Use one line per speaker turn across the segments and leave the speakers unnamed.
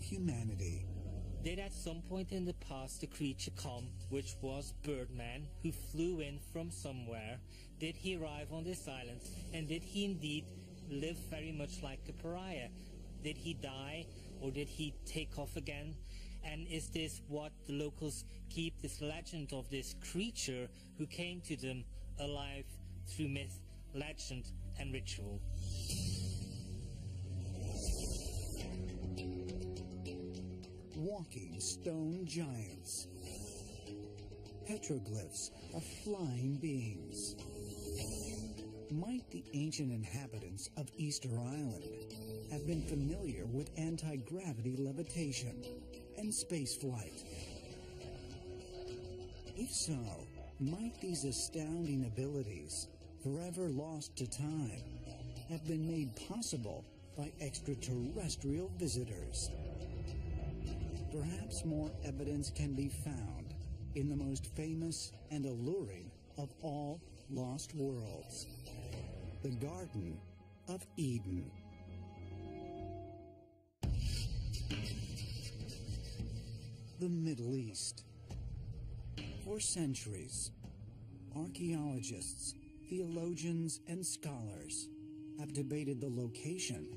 humanity.
Did at some point in the past a creature come, which was Birdman, who flew in from somewhere? Did he arrive on this island, and did he indeed live very much like a pariah? Did he die, or did he take off again? And is this what the locals keep, this legend of this creature who came to them alive through myth, legend and ritual?
Walking stone giants, petroglyphs of flying beings. Might the ancient inhabitants of Easter Island have been familiar with anti-gravity levitation and space flight? If so, might these astounding abilities, forever lost to time, have been made possible by extraterrestrial visitors? Perhaps more evidence can be found in the most famous and alluring of all lost worlds, the Garden of Eden. The Middle East. For centuries, archaeologists, theologians, and scholars have debated the location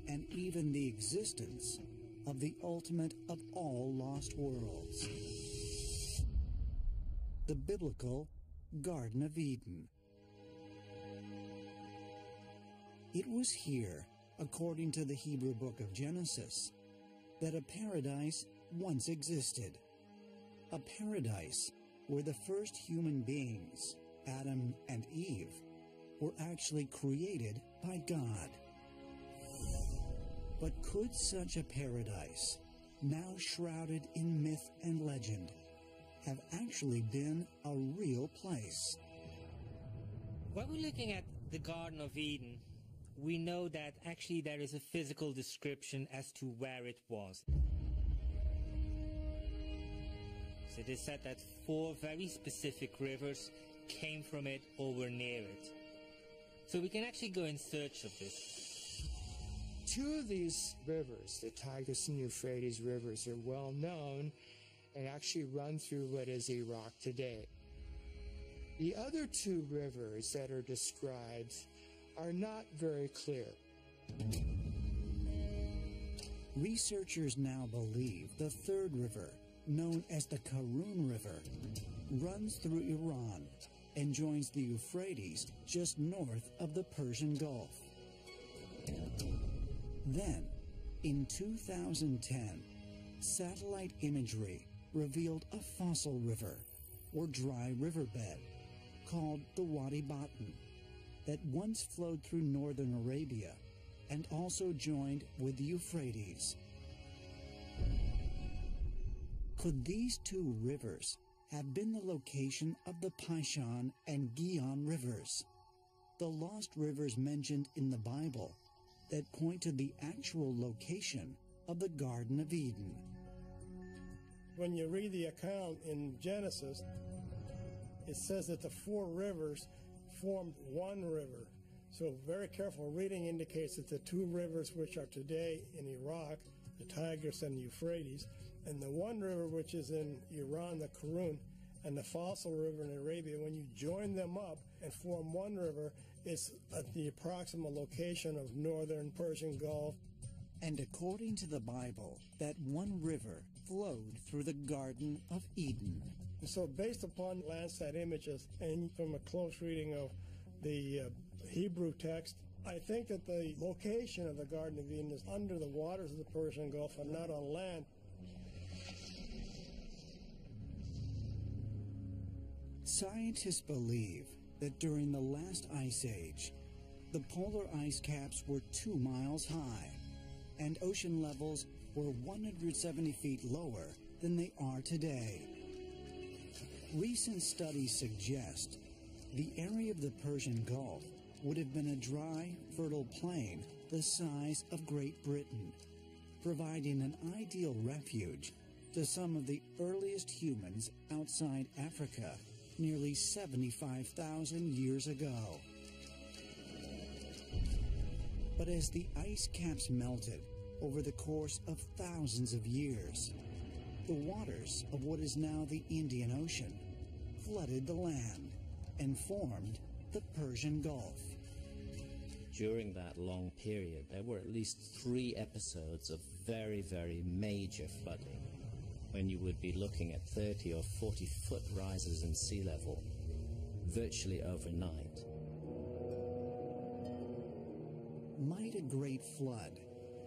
and even the existence of the ultimate of all lost worlds, the biblical Garden of Eden. It was here, according to the Hebrew book of Genesis, that a paradise once existed. A paradise where the first human beings, Adam and Eve, were actually created by God. But could such a paradise, now shrouded in myth and legend, have actually been a real place?
When we're looking at the Garden of Eden, we know that actually there is a physical description as to where it was. So it is said that 4 very specific rivers came from it or were near it. So we can actually go in search of this.
2 of these rivers, the Tigris and Euphrates rivers, are well known and actually run through what is Iraq today. The other 2 rivers that are described are not very clear.
Researchers now believe the 3rd river, known as the Karun River, runs through Iran and joins the Euphrates just north of the Persian Gulf. Then, in 2010, satellite imagery revealed a fossil river, or dry riverbed, called the Wadi Batn, that once flowed through northern Arabia and also joined with the Euphrates. Could these 2 rivers have been the location of the Pishon and Gihon rivers, the lost rivers mentioned in the Bible that point to the actual location of the Garden of Eden?
When you read the account in Genesis, it says that the 4 rivers formed one river. So very careful reading indicates that the 2 rivers which are today in Iraq, the Tigris and the Euphrates, and the one river which is in Iran, the Karun, and the fossil river in Arabia, when you join them up and form one river, it's at the approximate location of northern Persian Gulf.
And according to the Bible, that one river flowed through the Garden of Eden.
So based upon Landsat images and from a close reading of the Hebrew text, I think that the location of the Garden of Eden is under the waters of the Persian Gulf and not on land.
Scientists believe that during the last ice age, the polar ice caps were 2 miles high, and ocean levels were 170 feet lower than they are today. Recent studies suggest the area of the Persian Gulf would have been a dry, fertile plain the size of Great Britain, providing an ideal refuge to some of the earliest humans outside Africa nearly 75,000 years ago. But as the ice caps melted over the course of thousands of years. The waters of what is now the Indian Ocean flooded the land and formed the Persian Gulf.
During that long period, there were at least 3 episodes of very, very major flooding, when you would be looking at 30 or 40-foot rises in sea level virtually overnight.
Might a great flood,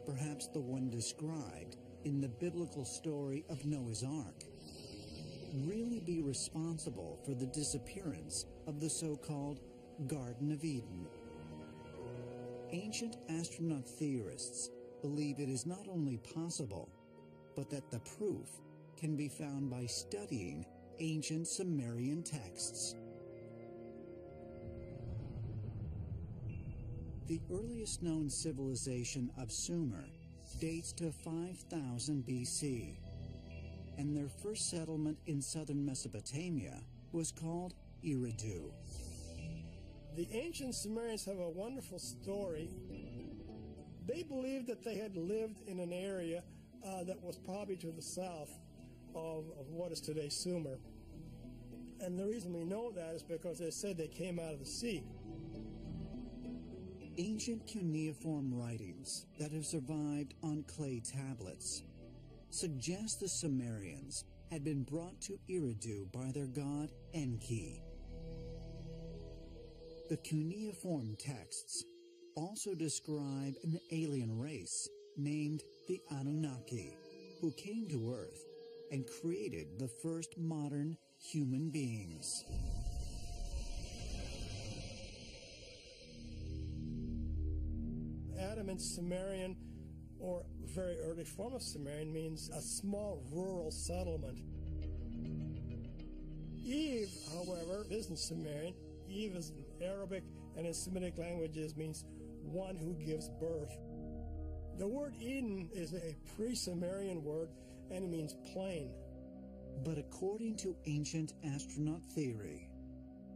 perhaps the one described in the biblical story of Noah's Ark, really be responsible for the disappearance of the so-called Garden of Eden? Ancient astronaut theorists believe it is not only possible, but that the proof can be found by studying ancient Sumerian texts. The earliest known civilization of Sumer dates to 5000 BC, and their first settlement in southern Mesopotamia was called Eridu.
The ancient Sumerians have a wonderful story. They believed that they had lived in an area that was probably to the south of what is today Sumer. And the reason we know that is because they said they came out of the sea.
Ancient cuneiform writings that have survived on clay tablets suggest the Sumerians had been brought to Eridu by their god Enki. The cuneiform texts also describe an alien race named the Anunnaki, who came to Earth and created the first modern human beings.
Adam in Sumerian, or very early form of Sumerian, means a small rural settlement. Eve, however, isn't Sumerian. Eve is in Arabic and in Semitic languages means one who gives birth. The word Eden is a pre-Sumerian word and it means plain.
But according to ancient astronaut theory,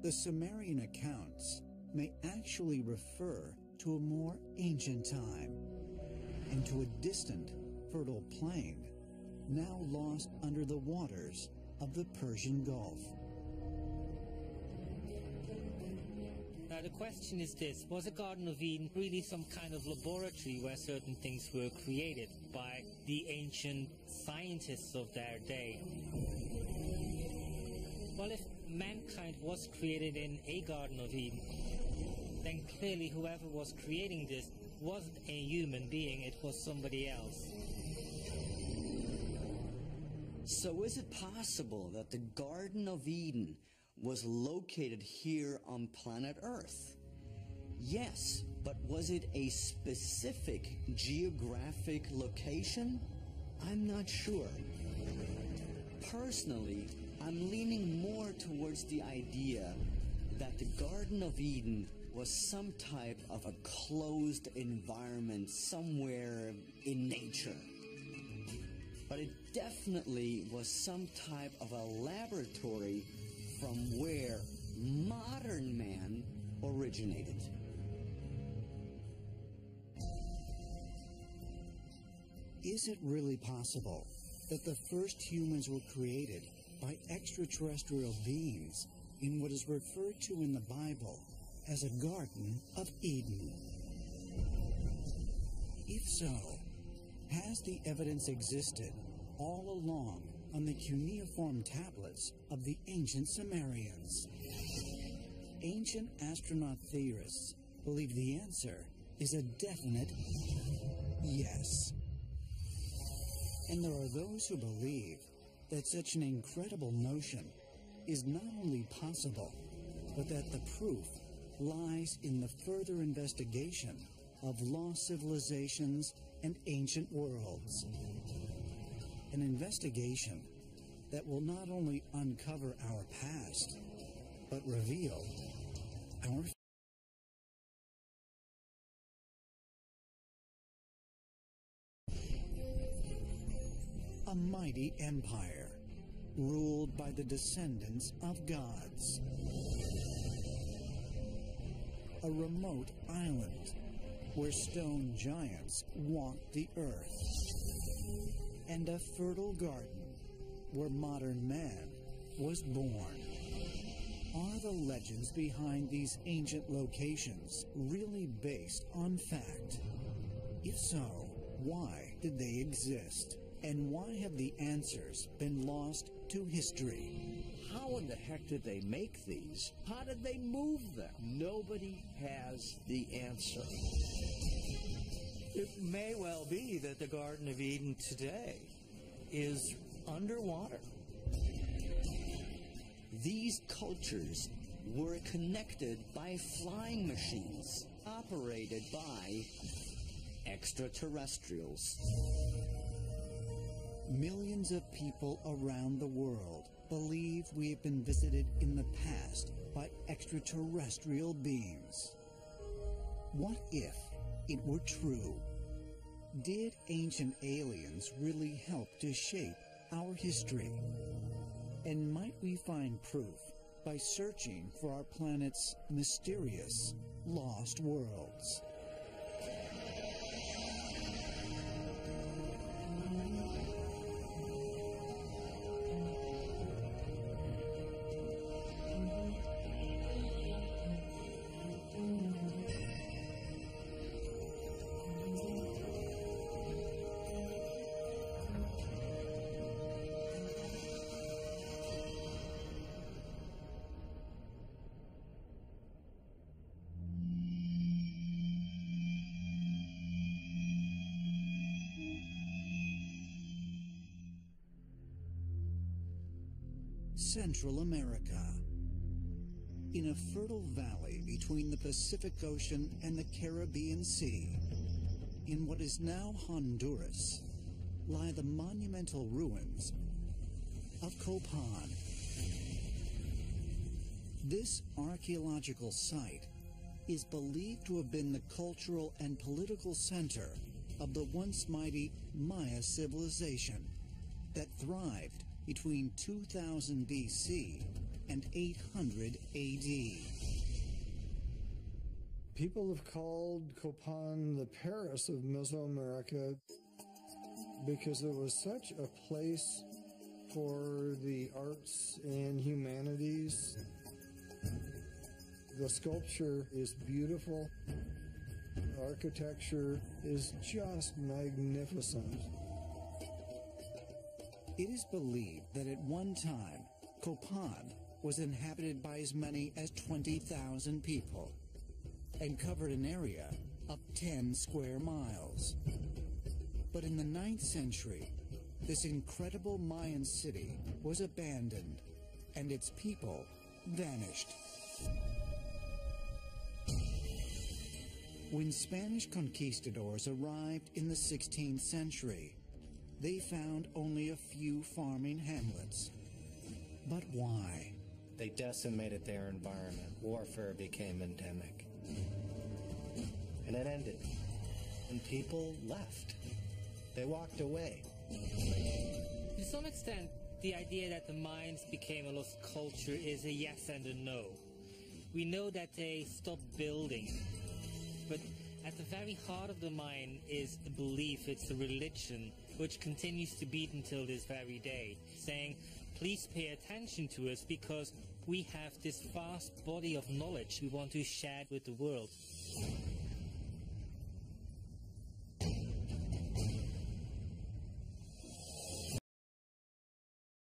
the Sumerian accounts may actually refer to a more ancient time and to a distant, fertile plain now lost under the waters of the Persian Gulf.
Now the question is this: was the Garden of Eden really some kind of laboratory where certain things were created by the ancient scientists of their day? Well, if mankind was created in a Garden of Eden, then clearly whoever was creating this wasn't a human being, it was somebody else.
So is it possible that the Garden of Eden was located here on planet Earth? Yes, but was it a specific geographic location? I'm not sure. Personally, I'm leaning more towards the idea that the Garden of Eden was some type of a closed environment somewhere in nature. But it definitely was some type of a laboratory from where modern man originated.
Is it really possible that the first humans were created by extraterrestrial beings in what is referred to in the Bible as a Garden of Eden? If so, has the evidence existed all along on the cuneiform tablets of the ancient Sumerians? Ancient astronaut theorists believe the answer is a definite yes. And there are those who believe that such an incredible notion is not only possible, but that the proof lies in the further investigation of lost civilizations and ancient worlds. An investigation that will not only uncover our past, but reveal our future. A mighty empire, ruled by the descendants of gods. A remote island, where stone giants walked the earth, and a fertile garden where modern man was born. Are the legends behind these ancient locations really based on fact? If so, why did they exist? And why have the answers been lost to history?
How in the heck did they make these? How did they move them? Nobody has the answer.
It may well be that the Garden of Eden today is underwater.
These cultures were connected by flying machines operated by extraterrestrials.
Millions of people around the world believe we have been visited in the past by extraterrestrial beings. What if it were true? Did ancient aliens really help to shape our history? And might we find proof by searching for our planet's mysterious lost worlds? Central America. In a fertile valley between the Pacific Ocean and the Caribbean Sea, in what is now Honduras, lie the monumental ruins of Copan. This archaeological site is believed to have been the cultural and political center of the once mighty Maya civilization that thrived between 2000 BC and 800 AD.
People have called Copan the Paris of Mesoamerica because it was such a place for the arts and humanities. The sculpture is beautiful. The architecture is just magnificent.
It is believed that at one time, Copan was inhabited by as many as 20,000 people and covered an area of 10 square miles. But in the 9th century, this incredible Mayan city was abandoned and its people vanished. When Spanish conquistadors arrived in the 16th century, they found only a few farming hamlets. But why?
They decimated their environment. Warfare became endemic. And it ended. And people left. They walked away.
To some extent, the idea that the Mayans became a lost culture is a yes and a no. We know that they stopped building, but at the very heart of the Mayan is a belief, it's a religion, which continues to beat until this very day, saying, please pay attention to us because we have this vast body of knowledge we want to share with the world.